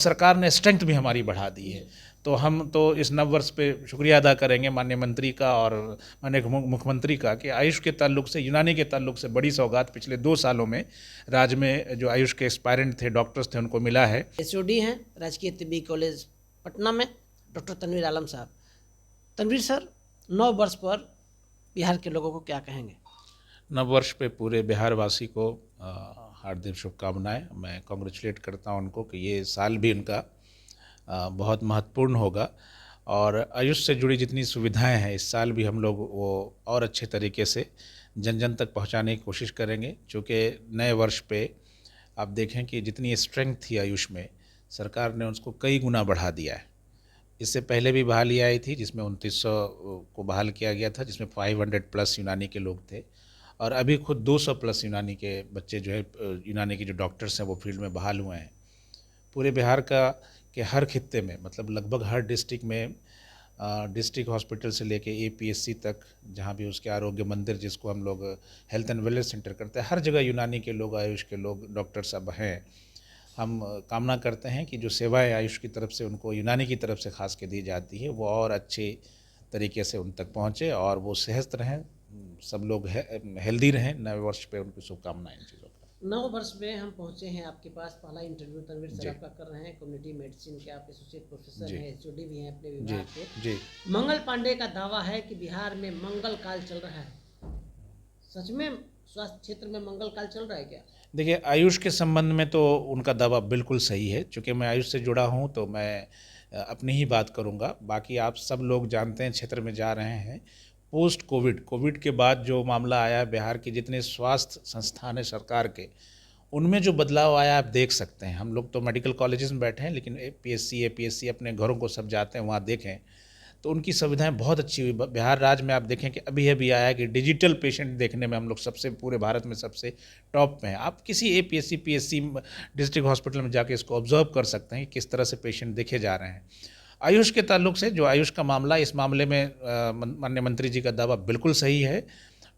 सरकार ने स्ट्रेंथ भी हमारी बढ़ा दी है। तो हम तो इस नव वर्ष पे शुक्रिया अदा करेंगे माननीय मंत्री का और माननीय मुख्यमंत्री का कि आयुष के ताल्लुक से, यूनानी के ताल्लुक से बड़ी सौगात पिछले 2 सालों में राज्य में जो आयुष के एक्सपायरेंट थे, डॉक्टर्स थे, उनको मिला है। एचओडी हैं राजकीय तिब्बी कॉलेज पटना में, डॉक्टर तनवीर आलम साहब। तनवीर सर, नव वर्ष पर बिहार के लोगों को क्या कहेंगे? नव वर्ष पे पूरे बिहार वासी को हार्दिक शुभकामनाएं। मैं कॉन्ग्रेचुलेट करता हूं उनको कि ये साल भी उनका बहुत महत्वपूर्ण होगा और आयुष से जुड़ी जितनी सुविधाएं हैं इस साल भी हम लोग वो और अच्छे तरीके से जन जन तक पहुंचाने की कोशिश करेंगे। चूँकि नए वर्ष पे आप देखें कि जितनी स्ट्रेंथ थी आयुष में, सरकार ने उसको कई गुना बढ़ा दिया है। इससे पहले भी बहाली आई थी जिसमें 2900 को बहाल किया गया था, जिसमें 500 प्लस यूनानी के लोग थे और अभी खुद 200 प्लस यूनानी के बच्चे जो है, यूनानी के जो डॉक्टर्स हैं वो फील्ड में बहाल हुए हैं। पूरे बिहार के हर खित्ते में, मतलब लगभग हर डिस्ट्रिक्ट में, डिस्ट्रिक्ट हॉस्पिटल से लेके एपीएससी तक, जहाँ भी उसके आरोग्य मंदिर जिसको हम लोग हेल्थ एंड वेलनेस सेंटर करते हैं, हर जगह यूनानी के लोग, आयुष के लोग, डॉक्टर सब हैं। हम कामना करते हैं कि जो सेवाएं आयुष की तरफ से उनको यूनानी की तरफ से खास के दी जाती है वो और अच्छे तरीके से उन तक पहुँचे और वो सेहत रहें, सब लोग हेल्दी रहें। नए वर्ष पे उनकी शुभकामनाएं इन चीज़ों का। नव वर्ष में हम पहुंचे हैं आपके पास, पहला इंटरव्यू तनवीर सर आपका कर रहे हैं। कम्युनिटी मेडिसिन के आप एसोसिएट प्रोफेसर हैं, एचओडी भी हैं अपने विभाग के। जी। मंगल पांडे का दावा है कि बिहार में मंगल काल चल रहा है। सच में स्वास्थ्य क्षेत्र में मंगल काल चल रहा है क्या? देखिए, आयुष के संबंध में तो उनका दावा बिल्कुल सही है। चूँकि मैं आयुष से जुड़ा हूँ तो मैं अपनी ही बात करूँगा। बाकी आप सब लोग जानते हैं, क्षेत्र में जा रहे हैं। पोस्ट कोविड के बाद जो मामला आया, बिहार के जितने स्वास्थ्य संस्थान हैं सरकार के, उनमें जो बदलाव आया आप देख सकते हैं। हम लोग तो मेडिकल कॉलेजेस में बैठे हैं, लेकिन पीएससी एपीएससी अपने घरों को सब जाते हैं, वहाँ देखें तो उनकी सुविधाएं बहुत अच्छी हुई। बिहार राज्य में आप देखें कि अभी अभी आया कि डिजिटल पेशेंट देखने में हम लोग सबसे, पूरे भारत में सबसे टॉप में हैं। आप किसी एपीएससी पीएससी डिस्ट्रिक्ट हॉस्पिटल में जाके इसको ऑब्जर्व कर सकते हैं कि किस तरह से पेशेंट देखे जा रहे हैं। आयुष के ताल्लुक से जो आयुष का मामला, इस मामले में माननीय मंत्री जी का दावा बिल्कुल सही है।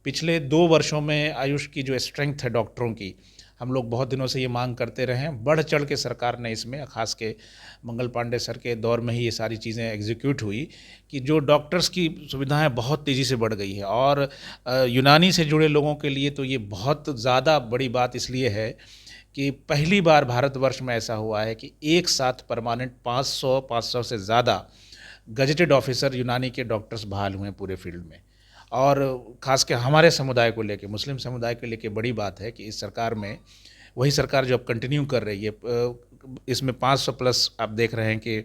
पिछले 2 वर्षों में आयुष की जो स्ट्रेंथ है डॉक्टरों की, हम लोग बहुत दिनों से ये मांग करते रहे हैं। बढ़ चढ़ के सरकार ने इसमें, खास के मंगल पांडे सर के दौर में ही ये सारी चीज़ें एग्जीक्यूट हुई कि जो डॉक्टर्स की सुविधाएं बहुत तेज़ी से बढ़ गई है। और यूनानी से जुड़े लोगों के लिए तो ये बहुत ज़्यादा बड़ी बात इसलिए है कि पहली बार भारतवर्ष में ऐसा हुआ है कि एक साथ परमानेंट 500 से ज़्यादा गजेटेड ऑफिसर यूनानी के डॉक्टर्स बहाल हुए हैं पूरे फील्ड में। और ख़ास के हमारे समुदाय को लेके, मुस्लिम समुदाय को लेके बड़ी बात है कि इस सरकार में, वही सरकार जो अब कंटिन्यू कर रही है, इसमें 500 प्लस आप देख रहे हैं कि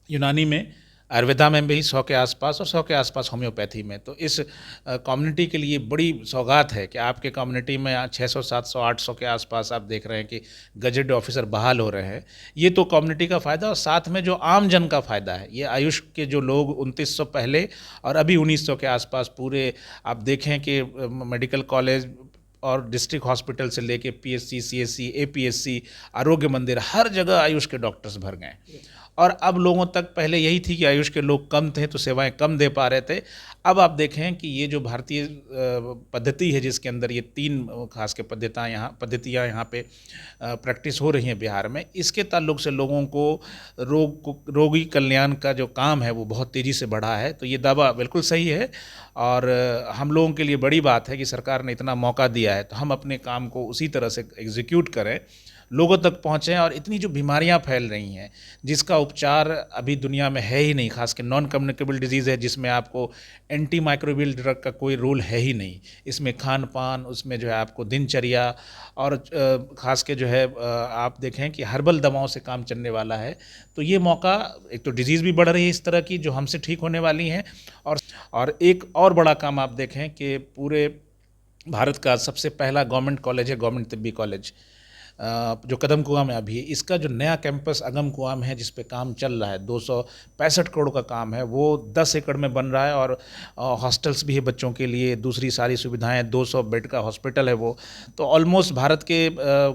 यूनानी में, आयुर्वेदा में भी 100 के आसपास और 100 के आसपास होम्योपैथी में। तो इस कम्युनिटी के लिए बड़ी सौगात है कि आपके कम्युनिटी में 600 700 800 के आसपास आप देख रहे हैं कि गजेटेड ऑफिसर बहाल हो रहे हैं। ये तो कम्युनिटी का फ़ायदा, और साथ में जो आम जन का फ़ायदा है, ये आयुष के जो लोग 2900 पहले और अभी 1900 के आसपास, पूरे आप देखें कि मेडिकल कॉलेज और डिस्ट्रिक्ट हॉस्पिटल से लेके पीएससी सीएससी एपीएससी आरोग्य मंदिर, हर जगह आयुष के डॉक्टर्स भर गए। और अब लोगों तक पहले यही थी कि आयुष के लोग कम थे तो सेवाएं कम दे पा रहे थे। अब आप देखें कि ये जो भारतीय पद्धति है जिसके अंदर ये 3 खास के पद्धतियाँ यहाँ पे प्रैक्टिस हो रही हैं बिहार में, इसके ताल्लुक से लोगों को रोगी कल्याण का जो काम है वो बहुत तेज़ी से बढ़ा है। तो ये दावा बिल्कुल सही है और हम लोगों के लिए बड़ी बात है कि सरकार ने इतना मौका दिया है तो हम अपने काम को उसी तरह से एग्जीक्यूट करें, लोगों तक पहुँचें। और इतनी जो बीमारियां फैल रही हैं जिसका उपचार अभी दुनिया में है ही नहीं, खास के नॉन कम्युनिकेबल डिजीज़ है जिसमें आपको एंटी माइक्रोबियल ड्रग का कोई रोल है ही नहीं। इसमें खान पान, उसमें जो है आपको दिनचर्या, और ख़ास के जो है आप देखें कि हर्बल दवाओं से काम चलने वाला है। तो ये मौका, एक तो डिजीज़ भी बढ़ रही है इस तरह की जो हमसे ठीक होने वाली हैं, और एक और बड़ा काम आप देखें कि पूरे भारत का सबसे पहला गवर्नमेंट कॉलेज है, गवर्नमेंट तिब्बी कॉलेज, जो कदम कुआं में अभी है। इसका जो नया कैंपस अगम कुआं में है जिस पे काम चल रहा है, 265 करोड़ का काम है, वो 10 एकड़ में बन रहा है। और हॉस्टल्स भी है बच्चों के लिए, दूसरी सारी सुविधाएं, 200 बेड का हॉस्पिटल है वो। तो ऑलमोस्ट भारत के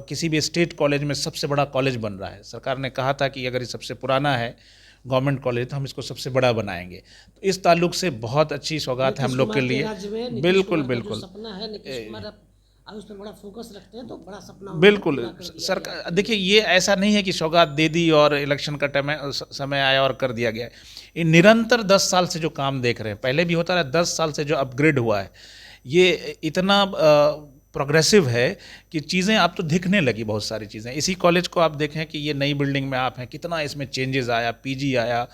किसी भी स्टेट कॉलेज में सबसे बड़ा कॉलेज बन रहा है। सरकार ने कहा था कि अगर ये सबसे पुराना है गवर्नमेंट कॉलेज तो हम इसको सबसे बड़ा बनाएंगे। तो इस ताल्लुक से बहुत अच्छी सौगात है हम लोग के लिए। बिल्कुल बिल्कुल। सपना है नीतीश कुमार उस पर बड़ा फोकस रखते हैं, तो बड़ा सपना बिल्कुल पूरा कर दिया सरकार, देखिए ये ऐसा नहीं है कि सौगात दे दी और इलेक्शन का समय आया और कर दिया गया है। ये निरंतर 10 साल से जो काम देख रहे हैं, पहले भी होता रहा, 10 साल से जो अपग्रेड हुआ है, ये इतना प्रोग्रेसिव है कि चीज़ें अब तो दिखने लगी, बहुत सारी चीज़ें। इसी कॉलेज को आप देखें कि ये नई बिल्डिंग में आप हैं, कितना इसमें चेंजेस आया, पीजी आया,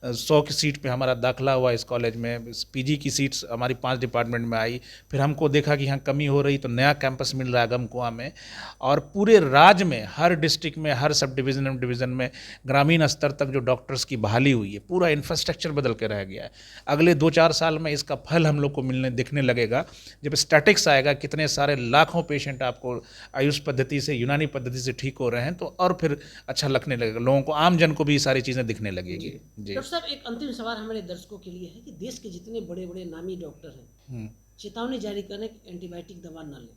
100 की सीट पे हमारा दाखिला हुआ इस कॉलेज में, पीजी की सीट्स हमारी 5 डिपार्टमेंट में आई। फिर हमको देखा कि यहाँ कमी हो रही, तो नया कैंपस मिल रहा है गमकुआं में। और पूरे राज्य में हर डिस्ट्रिक्ट में, हर सब डिवीज़न में ग्रामीण स्तर तक जो डॉक्टर्स की बहाली हुई है, पूरा इंफ्रास्ट्रक्चर बदल के रह गया है। अगले 2-4 साल में इसका फल हम लोग को दिखने लगेगा, जब स्टैटिक्स आएगा, कितने सारे लाखों पेशेंट आपको आयुष पद्धति से, यूनानी पद्धति से ठीक हो रहे हैं, तो और फिर अच्छा लगने लगेगा लोगों को, आम जन को भी सारी चीज़ें दिखने लगेगी। जी डॉक्टर साहब, एक अंतिम सवाल हमारे दर्शकों के लिए है कि देश के जितने बड़े बड़े नामी डॉक्टर हैं, चेतावनी जारी करें कि एंटीबायोटिक दवा न लें,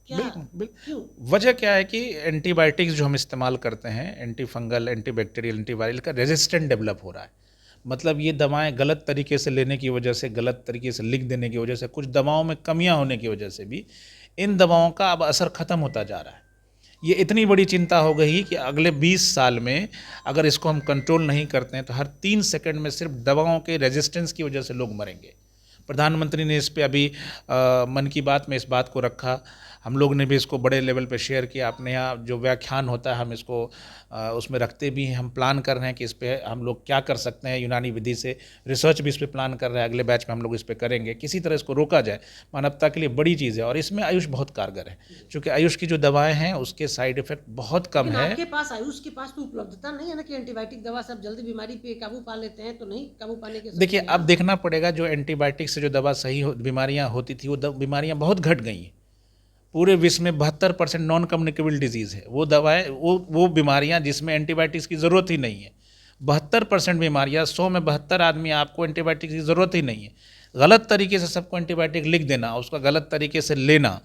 क्या क्यों? वजह क्या है कि एंटीबायोटिक्स जो हम इस्तेमाल करते हैं, anti fungal, anti bacterial, antiviral का रेजिस्टेंट डेवलप हो रहा है। मतलब ये दवाएं गलत तरीके से लेने की वजह से, गलत तरीके से लिख देने की वजह से, कुछ दवाओं में कमियां होने की वजह से भी इन दवाओं का अब असर ख़त्म होता जा रहा है। ये इतनी बड़ी चिंता हो गई कि अगले 20 साल में अगर इसको हम कंट्रोल नहीं करते हैं, तो हर 3 सेकंड में सिर्फ दवाओं के रेजिस्टेंस की वजह से लोग मरेंगे। प्रधानमंत्री ने इस पे अभी मन की बात में इस बात को रखा, हम लोग ने भी इसको बड़े लेवल पे शेयर किया। अपने यहाँ जो व्याख्यान होता है हम इसको उसमें रखते भी हैं। हम प्लान कर रहे हैं कि इस पे हम लोग क्या कर सकते हैं, यूनानी विधि से रिसर्च भी इस पे प्लान कर रहे हैं, अगले बैच में हम लोग इस पे करेंगे, किसी तरह इसको रोका जाए। मानवता के लिए बड़ी चीज़ है, और इसमें आयुष बहुत कारगर है, क्योंकि आयुष की जो दवाएँ हैं उसके साइड इफ़ेक्ट बहुत कम लेकिन है। आपके पास, आयुष के पास तो उपलब्धता नहीं है ना कि एंटीबायोटिक दवा से आप जल्दी बीमारी पे काबू पा लेते हैं, तो नहीं काबू पाने के देखिए, अब देखना पड़ेगा, जो एंटीबायोटिक से जो दवा बीमारियाँ होती थी, वो बीमारियाँ बहुत घट गई हैं। पूरे विश्व में 72% नॉन कम्युनिकेबल डिजीज़ है। वो दवाएं, वो बीमारियां जिसमें एंटीबायोटिक्स की ज़रूरत ही नहीं है। 72% बीमारियां, 100 में 72 आदमी, आपको एंटीबायोटिक्स की ज़रूरत ही नहीं है। गलत तरीके से सबको एंटीबायोटिक लिख देना, उसका गलत तरीके से लेना,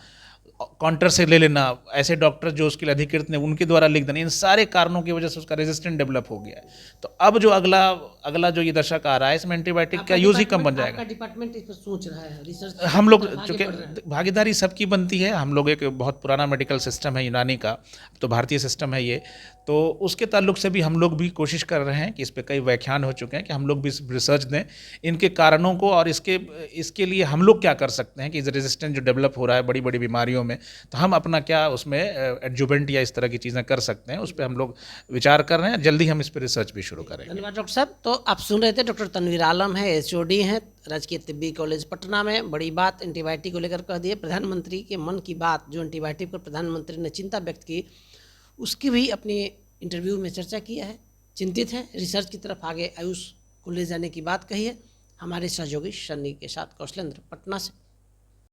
काउंटर से ले लेना, ऐसे डॉक्टर जो उसके लिए अधिकृत ने उनके द्वारा लिख देना, इन सारे कारणों की वजह से उसका रेजिस्टेंट डेवलप हो गया है। तो अब जो अगला जो ये दशक आ रहा है, इसमें एंटीबायोटिक का यूज़ ही कम बन जाएगा। आपका डिपार्टमेंट इस पर सोच रहा है, रिसर्च हम लोग, चूँकि भागीदारी सबकी बनती है, हम लोग एक बहुत पुराना मेडिकल सिस्टम है यूनानी का, तो भारतीय सिस्टम है ये, तो उसके ताल्लुक से भी हम लोग भी कोशिश कर रहे हैं कि इस पे कई व्याख्यान हो चुके हैं कि हम लोग भी रिसर्च दें इनके कारणों को, और इसके लिए हम लोग क्या कर सकते हैं कि रेजिस्टेंस जो डेवलप हो रहा है बड़ी बड़ी बीमारियों में, तो हम अपना क्या उसमें एडजुवेंट या इस तरह की चीज़ें कर सकते हैं, उस पर हम लोग विचार कर रहे हैं। जल्दी हम इस पर रिसर्च भी शुरू करेंगे। धन्यवाद डॉक्टर साहब। तो आप सुन रहे थे, डॉक्टर तनवीर आलम है, एचओडी हैं राजकीय तिब्बी कॉलेज पटना में। बड़ी बात एंटीबायोटिक को लेकर कह दिए। प्रधानमंत्री के मन की बात, जो एंटीबायोटिक पर प्रधानमंत्री ने चिंता व्यक्त की, उसकी भी अपनी इंटरव्यू में चर्चा किया है। चिंतित हैं, रिसर्च की तरफ आगे आयुष को ले जाने की बात कही है। हमारे सहयोगी सन्नी के साथ कौशलेंद्र, पटना से।